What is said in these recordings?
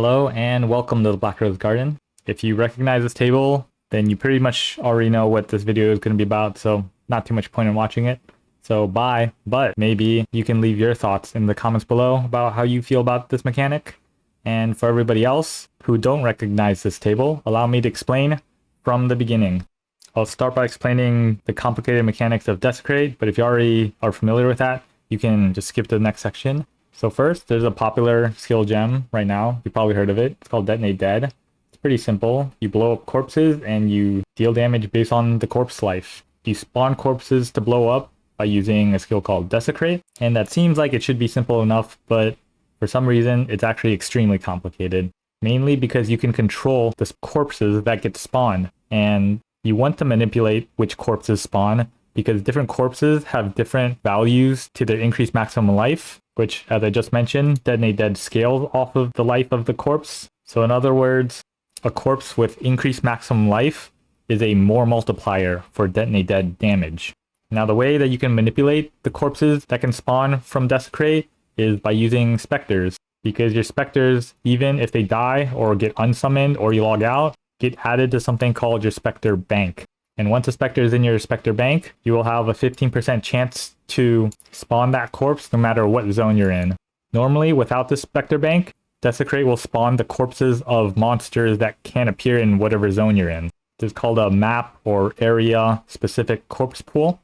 Hello and welcome to the Black Rose Garden. If you recognize this table, then you pretty much already know what this video is going to be about, so not too much point in watching it. So bye, but maybe you can leave your thoughts in the comments below about how you feel about this mechanic. And for everybody else who don't recognize this table, allow me to explain from the beginning. I'll start by explaining the complicated mechanics of Desecrate, but if you already are familiar with that, you can just skip to the next section. So first, there's a popular skill gem right now. You've probably heard of it. It's called Detonate Dead. It's pretty simple. You blow up corpses and you deal damage based on the corpse life. You spawn corpses to blow up by using a skill called Desecrate. And that seems like it should be simple enough, but for some reason, it's actually extremely complicated. Mainly because you can control the corpses that get spawned. And you want to manipulate which corpses spawn because different corpses have different values to their increased maximum life, which, as I just mentioned, Detonate Dead scales off of the life of the corpse. So in other words, a corpse with increased maximum life is a more multiplier for Detonate Dead damage. Now the way that you can manipulate the corpses that can spawn from Desecrate is by using spectres, because your spectres, even if they die or get unsummoned or you log out, get added to something called your spectre bank. And once a spectre is in your spectre bank, you will have a 15% chance to spawn that corpse no matter what zone you're in. Normally, without this spectre bank, Desecrate will spawn the corpses of monsters that can appear in whatever zone you're in. This is called a map or area specific corpse pool.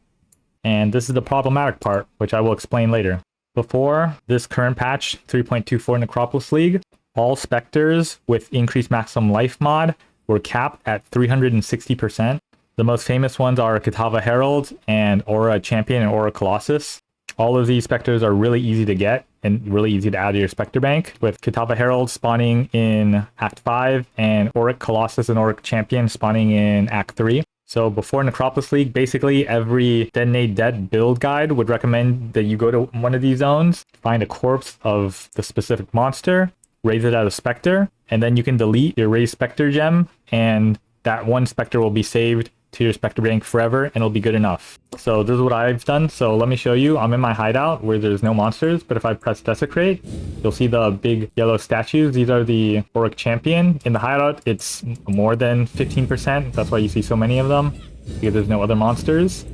And this is the problematic part, which I will explain later. Before this current patch, 3.24 Necropolis League, all specters with increased maximum life mod were capped at 360%. The most famous ones are Kitava Herald and Aura Champion and Aura Colossus. All of these specters are really easy to get and really easy to add to your specter bank, with Kitava Herald spawning in Act 5 and Auric Colossus and Auric Champion spawning in Act 3. So before Necropolis League, basically every Detonate Dead build guide would recommend that you go to one of these zones, find a corpse of the specific monster, raise it as a specter, and then you can delete your raised specter gem, and that one specter will be saved to your specter bank forever and it'll be good enough. So this is what I've done. So let me show you. I'm in my hideout where there's no monsters, but if I press Desecrate, you'll see the big yellow statues. These are the Auric Champion. In the hideout, it's more than 15%. That's why you see so many of them, because there's no other monsters.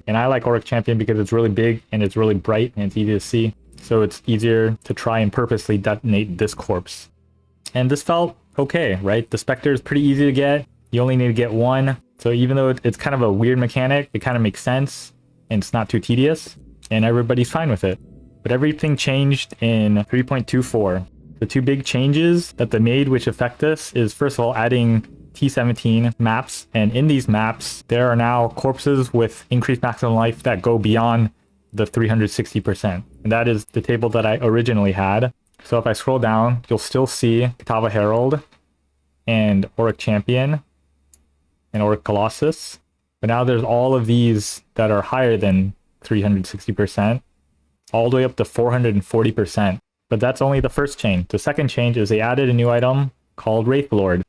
And I like Auric Champion because it's really big and it's really bright and it's easy to see. So it's easier to try and purposely detonate this corpse. And this felt okay, right? The specter is pretty easy to get. You only need to get one. So even though it's kind of a weird mechanic, it kind of makes sense and it's not too tedious and everybody's fine with it. But everything changed in 3.24. The two big changes that they made which affect this is, first of all, adding T17 maps. And in these maps, there are now corpses with increased maximum life that go beyond the 360%. And that is the table that I originally had. So if I scroll down, you'll still see Kitava Herald and Auric Champion and Auric Colossus. But now there's all of these that are higher than 360%, all the way up to 440%. But that's only the first change. The second change is they added a new item called Wraithlord.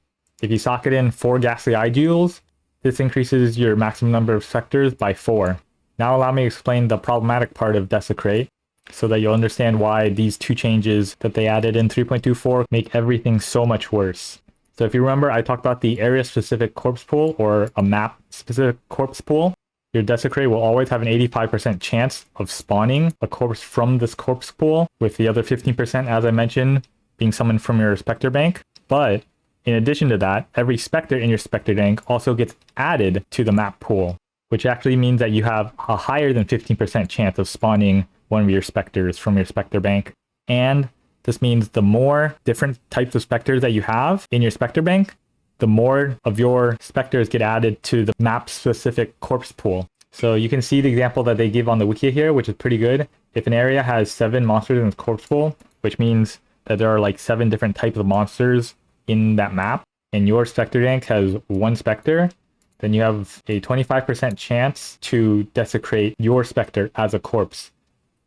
If you socket in 4 Ghastly Eye Jewels, this increases your maximum number of sectors by 4. Now allow me to explain the problematic part of Desecrate, so that you'll understand why these two changes that they added in 3.24 make everything so much worse. So if you remember, I talked about the area-specific corpse pool or a map-specific corpse pool. Your Desecrate will always have an 85% chance of spawning a corpse from this corpse pool, with the other 15%, as I mentioned, being summoned from your specter bank. But in addition to that, every specter in your specter bank also gets added to the map pool, which actually means that you have a higher than 15% chance of spawning one of your specters from your specter bank. And this means the more different types of specters that you have in your specter bank, the more of your specters get added to the map-specific corpse pool. So you can see the example that they give on the wiki here, which is pretty good. If an area has 7 monsters in its corpse pool, which means that there are like 7 different types of monsters in that map, and your specter bank has 1 specter, then you have a 25% chance to desecrate your specter as a corpse.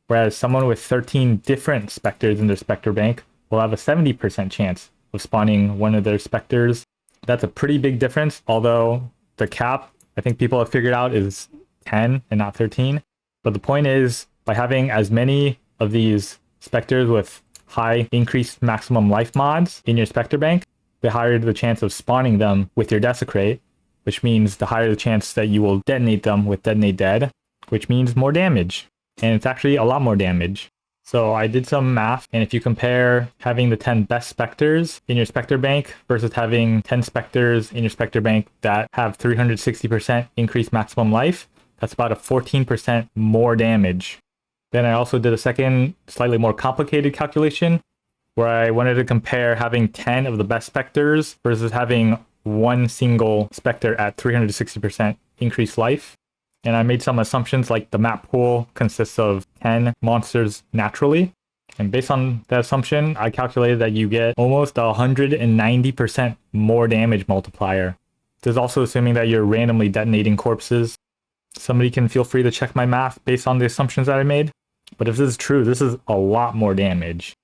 Whereas someone with 13 different specters in their specter bank will have a 70% chance of spawning one of their specters. That's a pretty big difference, although the cap, I think people have figured out, is 10 and not 13. But the point is, by having as many of these specters with high increased maximum life mods in your Spectre Bank, the higher the chance of spawning them with your Desecrate, which means the higher the chance that you will detonate them with Detonate Dead, which means more damage. And it's actually a lot more damage. So I did some math, and if you compare having the 10 best Spectres in your Spectre Bank versus having 10 Spectres in your Spectre Bank that have 360% increased maximum life, that's about a 14% more damage. Then I also did a second, slightly more complicated calculation, where I wanted to compare having 10 of the best Spectres versus having one single Spectre at 360% increased life. And I made some assumptions like the map pool consists of 10 monsters naturally. And based on that assumption, I calculated that you get almost 190% more damage multiplier. This is also assuming that you're randomly detonating corpses. Somebody can feel free to check my math based on the assumptions that I made. But if this is true, this is a lot more damage.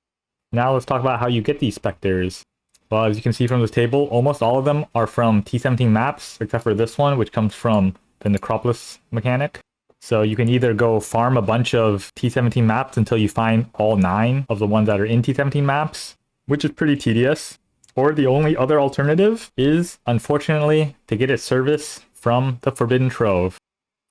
Now let's talk about how you get these Spectres. Well, as you can see from this table, almost all of them are from T17 maps, except for this one, which comes from the Necropolis mechanic. So you can either go farm a bunch of T17 maps until you find all 9 of the ones that are in T17 maps, which is pretty tedious. Or the only other alternative is, unfortunately, to get its service from the Forbidden Trove.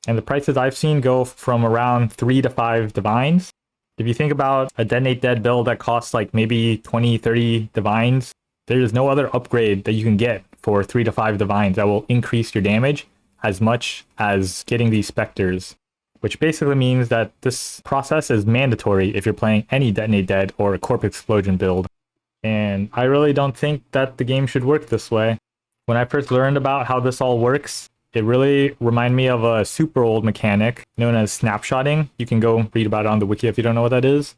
And the prices I've seen go from around 3 to 5 divines. If you think about a Detonate Dead build that costs like maybe 20, 30 divines, there's no other upgrade that you can get for 3 to 5 divines that will increase your damage as much as getting these Spectres, which basically means that this process is mandatory if you're playing any Detonate Dead or a Corpse Explosion build. And I really don't think that the game should work this way. When I first learned about how this all works, it really reminded me of a super old mechanic known as snapshotting. You can go read about it on the wiki if you don't know what that is.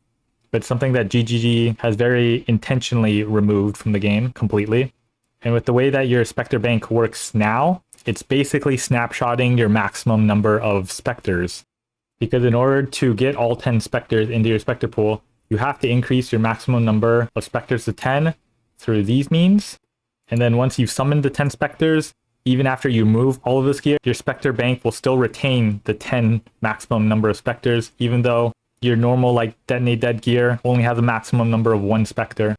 But it's something that GGG has very intentionally removed from the game completely. And with the way that your Spectre Bank works now, it's basically snapshotting your maximum number of Spectres. Because in order to get all 10 Spectres into your Spectre pool, you have to increase your maximum number of Spectres to 10 through these means. And then once you've summoned the 10 Spectres, even after you remove all of this gear, your Spectre Bank will still retain the 10 maximum number of Spectres, even though your normal like Detonate Dead gear only has a maximum number of 1 Spectre.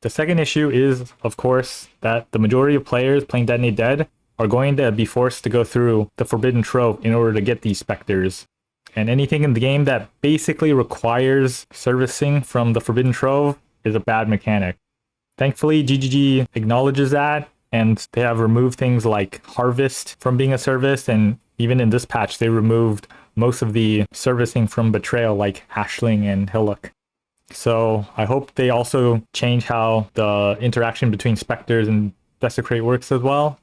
The second issue is, of course, that the majority of players playing Detonate Dead are going to be forced to go through the Forbidden Trove in order to get these Spectres. And anything in the game that basically requires servicing from the Forbidden Trove is a bad mechanic. Thankfully, GGG acknowledges that, and they have removed things like Harvest from being a service, and even in this patch, they removed most of the servicing from Betrayal like Ashling and Hillock. So I hope they also change how the interaction between Spectres and Desecrate works as well.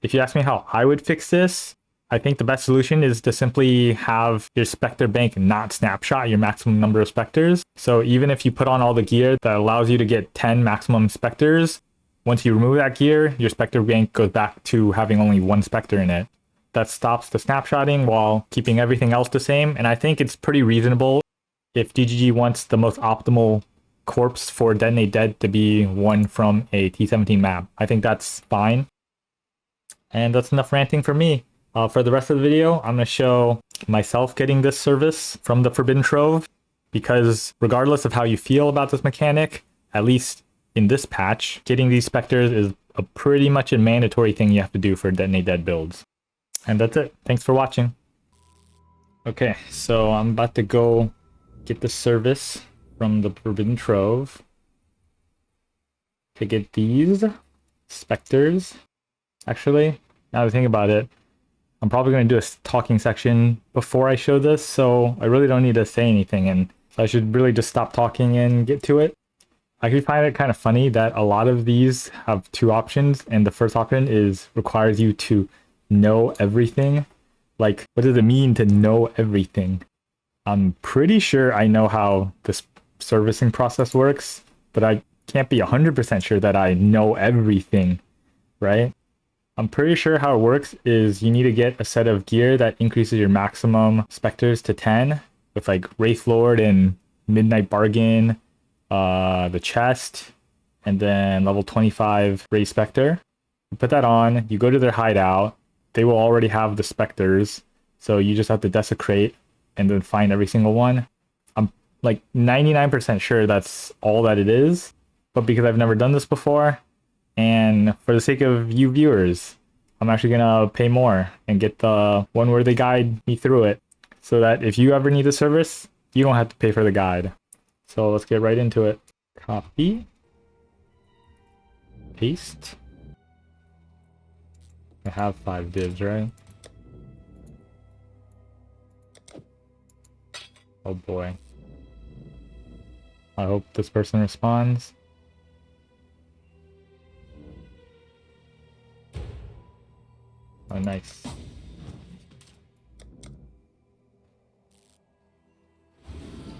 If you ask me how I would fix this, I think the best solution is to simply have your Spectre Bank not snapshot your maximum number of Spectres. So even if you put on all the gear that allows you to get 10 maximum Spectres, once you remove that gear, your Spectre Bank goes back to having only 1 Spectre in it. That stops the snapshotting while keeping everything else the same. And I think it's pretty reasonable if GGG wants the most optimal corpse for Detonate Dead to be one from a T17 map. I think that's fine. And that's enough ranting for me. For the rest of the video, I'm going to show myself getting this service from the Forbidden Trove, because regardless of how you feel about this mechanic, at least in this patch, getting these Spectres is a pretty much a mandatory thing you have to do for Detonate Dead builds. And that's it. Thanks for watching. Okay, so I'm about to go get the service from the Forbidden Trove to get these Spectres. Actually, now that I think about it, I'm probably going to do a talking section before I show this, so I really don't need to say anything, and so I should really just stop talking and get to it. I actually find it kind of funny that a lot of these have 2 options, and the first option requires you to know everything. Like, what does it mean to know everything? I'm pretty sure I know how this servicing process works, but I can't be 100% sure that I know everything, right? I'm pretty sure how it works is you need to get a set of gear that increases your maximum Spectres to 10 with like Wraith Lord and Midnight Bargain, the chest, and then level 25 Ray Spectre. You put that on, you go to their hideout, they will already have the Spectres, so you just have to Desecrate and then find every single one. I'm like 99% sure that's all that it is, but because I've never done this before, and for the sake of you viewers, I'm actually gonna pay more and get the one where they guide me through it, so that if you ever need the service, you don't have to pay for the guide. So let's get right into it. Copy. Paste. I have 5 divs, right? Oh boy. I hope this person responds. Oh, nice.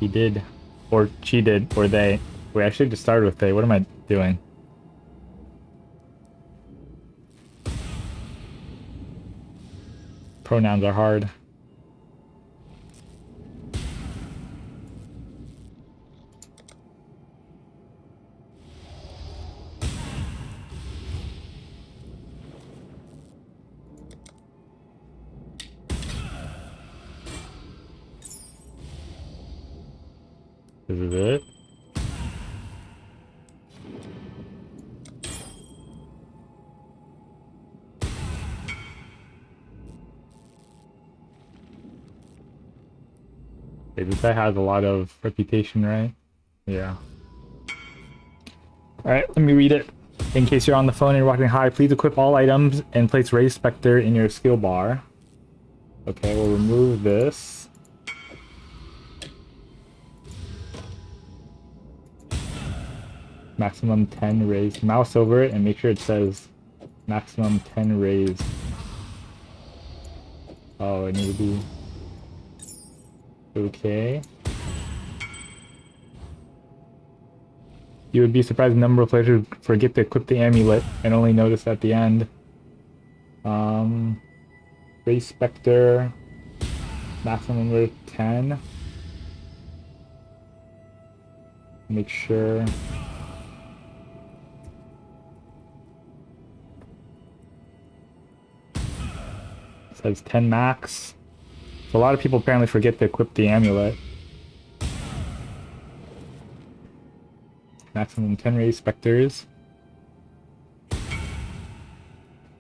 He did. Or she did. Or they. Wait, I should just start with they. What am I doing? Pronouns are hard. This is it. Okay, this guy has a lot of reputation, right? Yeah. Alright, let me read it. In case you're on the phone and you're watching, hi, please equip all items and place Raise Spectre in your skill bar. Okay, we'll remove this. Maximum 10 raised. Mouse over it and make sure it says maximum 10 raised. Oh, it needs to be... Okay. You would be surprised the number of players who forget to equip the amulet and only notice at the end. Raise Spectre. Maximum number 10. Make sure... Says 10 max. So a lot of people apparently forget to equip the amulet. Maximum 10 raised specters.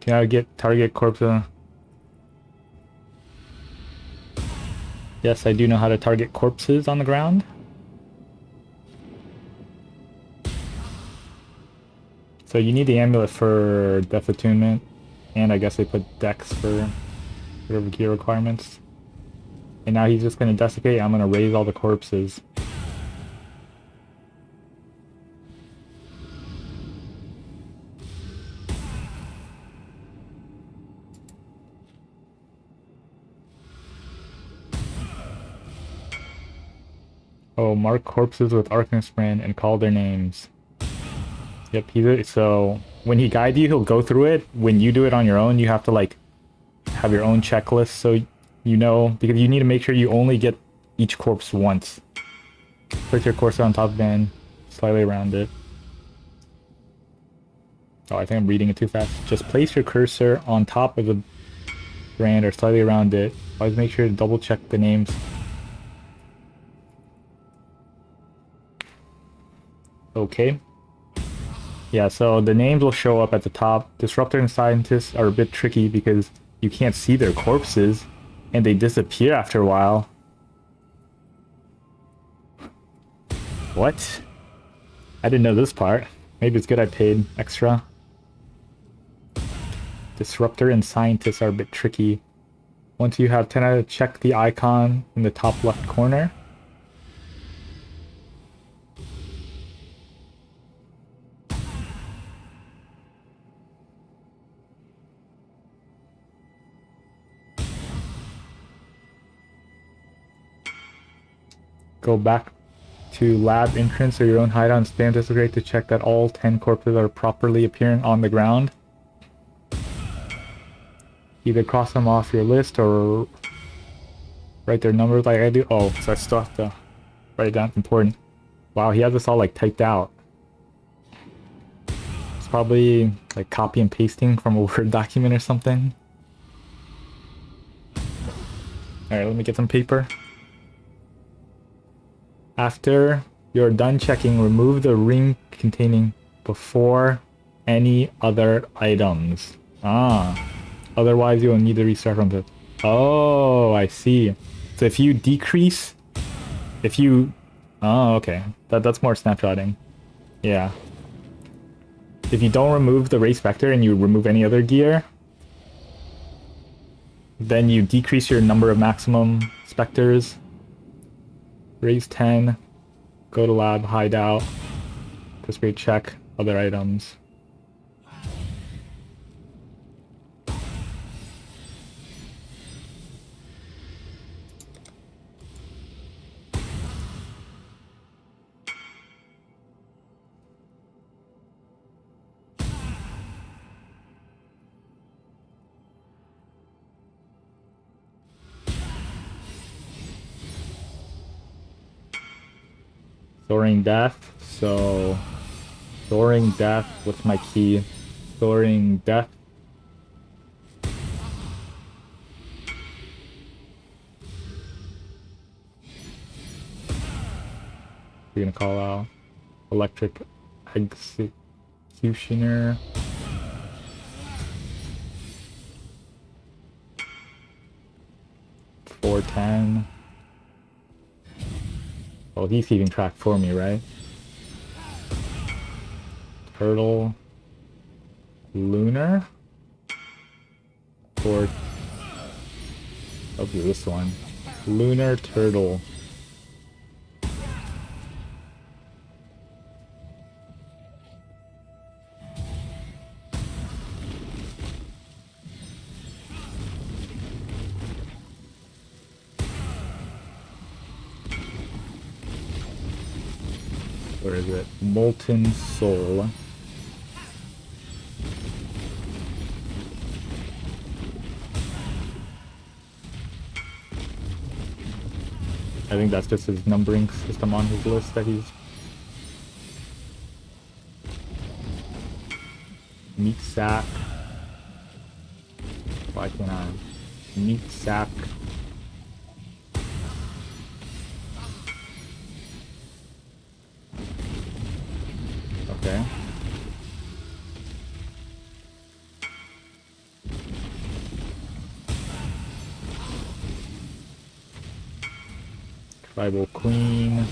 Can I get target corpse? Yes, I do know how to target corpses on the ground. So you need the amulet for death attunement, and I guess they put dex for whatever gear requirements. And now he's just gonna desecrate. I'm gonna raise all the corpses. Oh, mark corpses with Arcanist brand and call their names. Yep, so when he guides you, he'll go through it. When you do it on your own, you have to like have your own checklist, so you know, because you need to make sure you only get each corpse once. Place your cursor on top of it, slightly around it. Oh, I think I'm reading it too fast. Just place your cursor on top of the brand or slightly around it. Always make sure to double check the names. Okay. Yeah, so the names will show up at the top. Disruptor and Scientists are a bit tricky because you can't see their corpses and they disappear after a while. What? I didn't know this part. Maybe it's good I paid extra. Disruptor and Scientists are a bit tricky. Once you have 10 out of check the icon in the top left corner. Go back to lab entrance or your own hideout and spam Desecrate to check that all 10 corpses are properly appearing on the ground. Either cross them off your list or write their numbers like I do. Oh, so I still have to write it down. It's important. Wow, he has this all like typed out. It's probably like copy and pasting from a Word document or something. Alright, let me get some paper. After you're done checking, remove the ring containing before any other items. Ah. Otherwise, you'll need to restart from the... Oh, I see. So if you decrease... If you... Oh, okay. That's more snapshotting. Yeah. If you don't remove the race vector and you remove any other gear, then you decrease your number of maximum specters. Raise 10. Go to lab, hideout. Desecrate check. Other items. Soaring death, so soaring death, what's my key? Soaring death. We're gonna call out electric executioner. $410. Oh, he's keeping track for me, right? Turtle. Lunar. Or... I'll do this one. Lunar turtle. Where is it? Molten Soul. I think that's just his numbering system on his list that he's... Meat sack. Why can't I? Meat sack. Okay. Tribal Queen.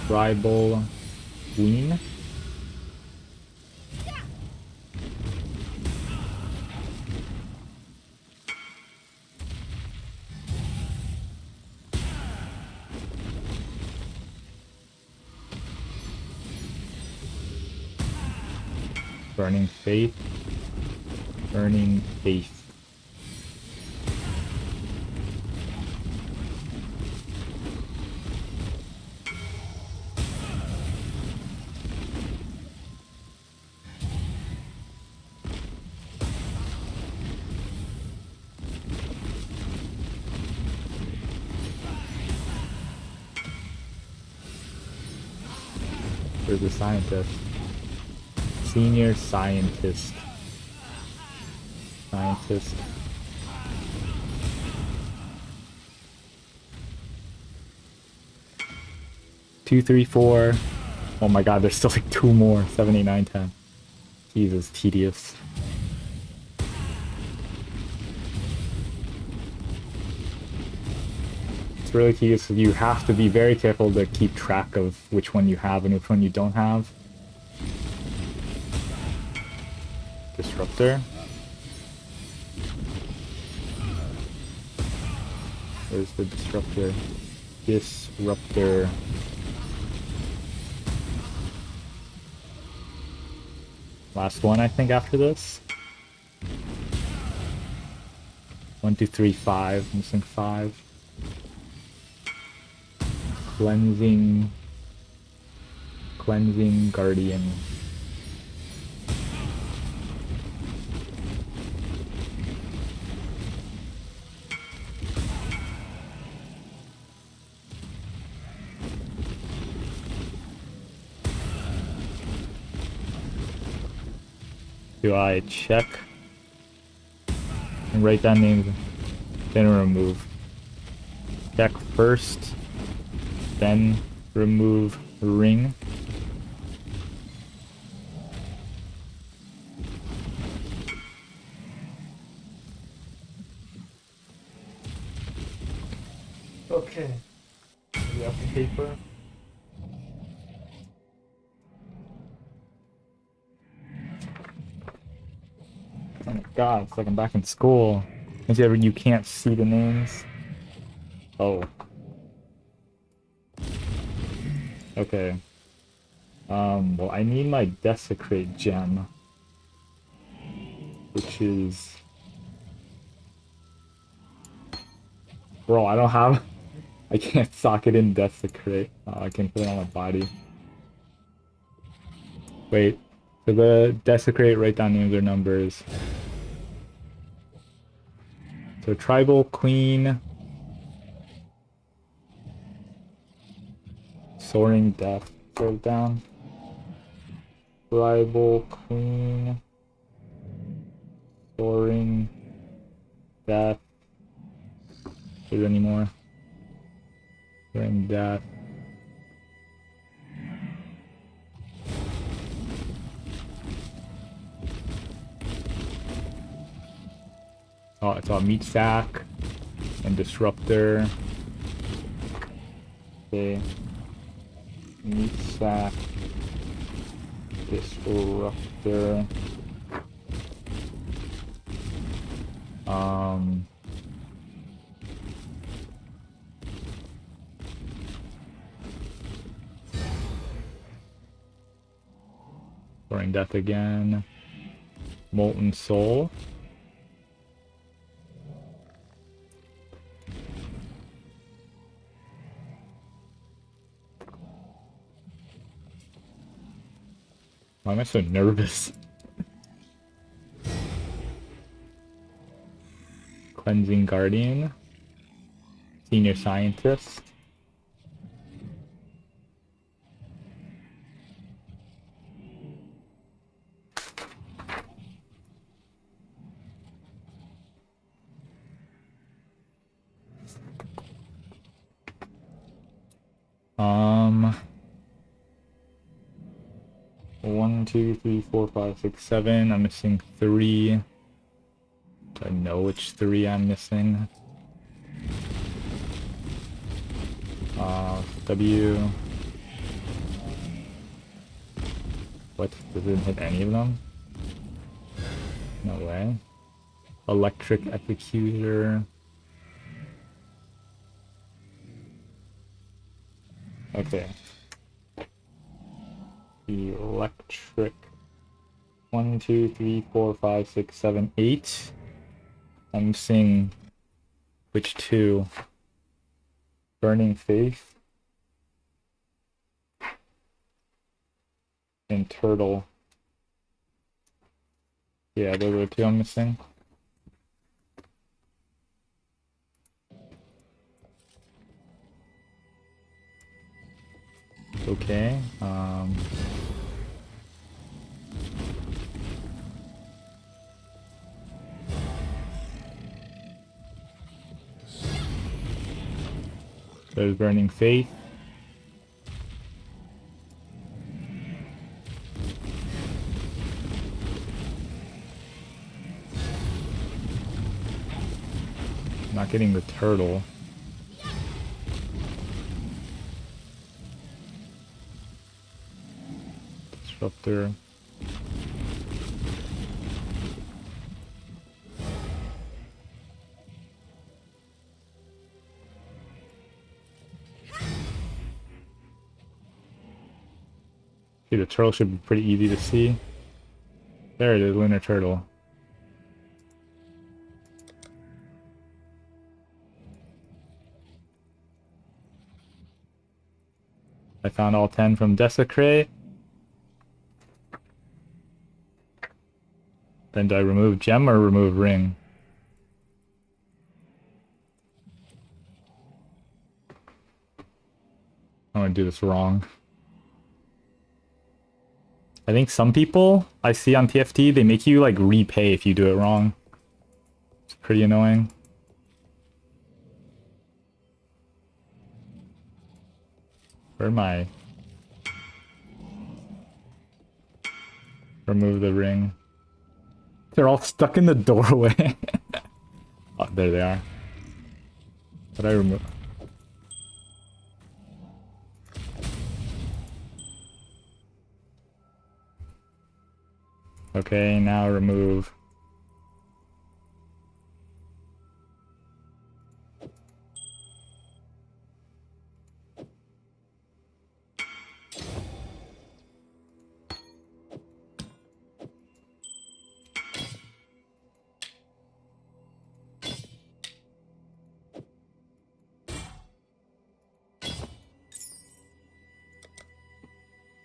Tribal Queen. Burning Faith. Burning Faith. There's a scientist. Senior scientist. Scientist. Two, three, four. Oh my god, there's still like two more. 7, 8, 9, 10. Jesus, tedious. It's really tedious. You have to be very careful to keep track of which one you have and which one you don't have. Disruptor. Where's the disruptor? Disruptor. Last one, I think, after this. 1, 2, 3, 5. Missing 5. Cleansing. Cleansing Guardian. Do I check and write down names, then remove? Check first, then remove ring. Okay. We have the paper. Oh my god, it's like I'm back in school. You can't see the names. Oh. Okay. Well, I need my Desecrate gem. Which is... Bro, I don't have... I can't socket in Desecrate. I can put it on my body. Wait. For the Desecrate, write down names or numbers. So, Tribal Queen... Soaring Death. Write it down. Tribal Queen... Soaring Death. Is there any more? Soaring Death. Oh, it's all Meat Sack and Disruptor. Okay. Meat Sack. Disruptor. Soaring Death again. Molten Soul. Why am I so nervous? Cleansing Guardian. Senior Scientist. One, two, three, four, five, six, seven. I'm missing 3. Do I know which 3 I'm missing? W. What? Didn't hit any of them? No way. Electric Executor. Okay. Electric. 1, 2, 3, 4, 5, 6, 7, 8. I'm missing which 2? Burning Faith and Turtle. Yeah, those are the 2 I'm missing. Okay. There's Burning Faith. Not getting the turtle. Disruptor. See, the turtle should be pretty easy to see. There it is, Lunar Turtle. I found all 10 from Desecrate. Then do I remove gem or remove ring? I'm gonna do this wrong. I think some people I see on TFT, they make you like repay if you do it wrong. It's pretty annoying. Where am I? Remove the ring. They're all stuck in the doorway. Oh, there they are. But I remove. Okay, now remove.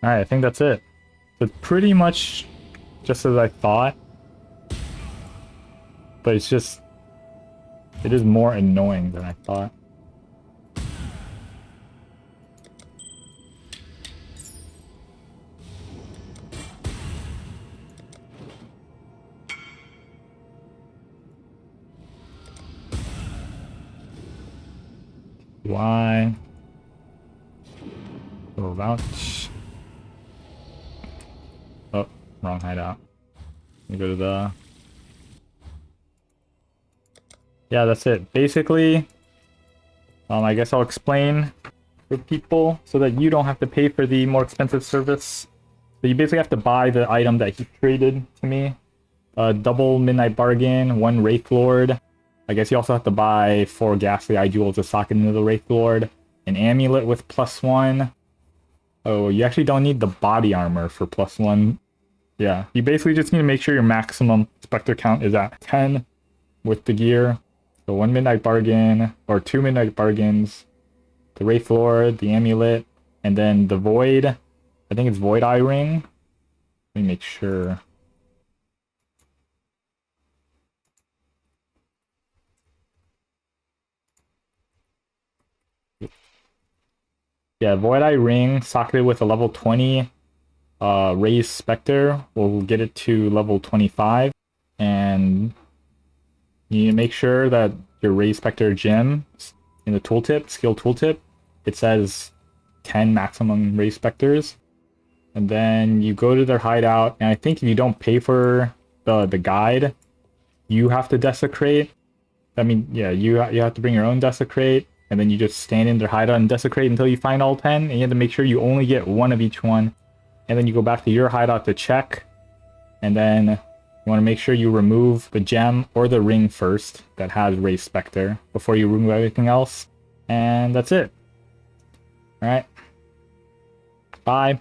Alright, I think that's it. It's pretty much just as I thought. But it's just... it is more annoying than I thought. Why? Oh, vouch. Oh, wrong hideout. Let me go to the... yeah, that's it. Basically, I guess I'll explain for people so that you don't have to pay for the more expensive service. So you basically have to buy the item that he traded to me. A double Midnight Bargain, 1 Wraith Lord. I guess you also have to buy 4 Ghastly Eye Jewels to socket into the Wraith Lord. An Amulet with +1. Oh, you actually don't need the body armor for +1. Yeah, you basically just need to make sure your maximum Spectre count is at 10 with the gear. So 1 Midnight Bargain, or 2 Midnight Bargains, the Wraith Lord, the Amulet, and then the Void. I think it's Void Eye Ring. Let me make sure. Yeah, Void Eye Ring, socketed with a level 20 Raised Spectre will get it to level 25. And you need to make sure that your Raised Spectre gem in the tooltip, skill tooltip, it says 10 maximum Raised Spectres. And then you go to their hideout, and I think if you don't pay for the guide, you have to desecrate. I mean, yeah, you have to bring your own desecrate, and then you just stand in their hideout and desecrate until you find all 10, and you have to make sure you only get 1 of each one. And then you go back to your hideout to check, and then you want to make sure you remove the gem or the ring first that has Raised Spectre before you remove everything else. And that's it. Alright. Bye.